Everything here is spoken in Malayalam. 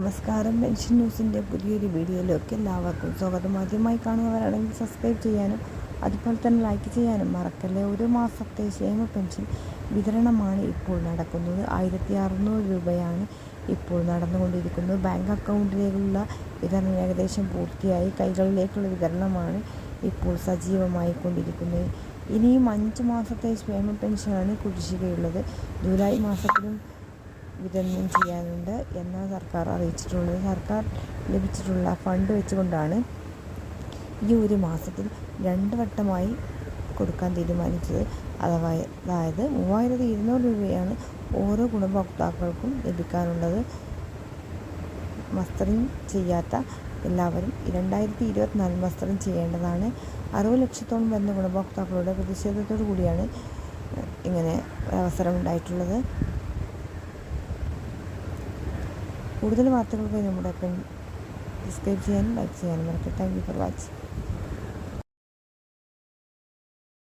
നമസ്കാരം. പെൻഷൻ ന്യൂസിൻ്റെ പുതിയൊരു വീഡിയോയിലേക്ക് എല്ലാവർക്കും സ്വാഗതം. ആദ്യമായി കാണുന്നവരാണെങ്കിൽ സബ്സ്ക്രൈബ് ചെയ്യാനും അതുപോലെ തന്നെ ലൈക്ക് ചെയ്യാനും മറക്കല്ലേ. ഒരു മാസത്തെ ക്ഷേമ പെൻഷൻ വിതരണമാണ് ഇപ്പോൾ നടക്കുന്നത്. 1600 രൂപയാണ് ഇപ്പോൾ നടന്നുകൊണ്ടിരിക്കുന്നത്. ബാങ്ക് അക്കൗണ്ടിലേക്കുള്ള വിതരണം ഏകദേശം പൂർത്തിയായി. കൈകളിലേക്കുള്ള വിതരണമാണ് ഇപ്പോൾ സജീവമായി കൊണ്ടിരിക്കുന്നത്. ഇനിയും 5 മാസത്തെ ക്ഷേമ പെൻഷനാണ് കുടിശ്ശികയുള്ളത്. ജൂലൈ മാസത്തിലും വിതരണം ചെയ്യാനുണ്ട് എന്നാണ് സർക്കാർ അറിയിച്ചിട്ടുള്ളത്. സർക്കാർ ലഭിച്ചിട്ടുള്ള ഫണ്ട് വെച്ചുകൊണ്ടാണ് ഈ ഒരു മാസത്തിൽ 2 വട്ടമായി കൊടുക്കാൻ തീരുമാനിച്ചത്. അതായത് 3200 രൂപയാണ് ഓരോ ഗുണഭോക്താക്കൾക്കും ലഭിക്കാനുള്ളത്. മസ്റ്ററിങ് ചെയ്യാത്ത എല്ലാവരും 2024 മസ്റ്ററിങ് ചെയ്യേണ്ടതാണ്. 60 ലക്ഷത്തോളം വരുന്ന ഗുണഭോക്താക്കളുടെ പ്രതിഷേധത്തോടു കൂടിയാണ് ഇങ്ങനെ അവസരം ഉണ്ടായിട്ടുള്ളത്. കൂടുതൽ വാർത്തകൾക്കായി നമ്മുടെ സബ്സ്ക്രൈബ് ചെയ്യാനും ലൈക്ക് ചെയ്യാനും മറക്കട്ടെ. Thank you for watching.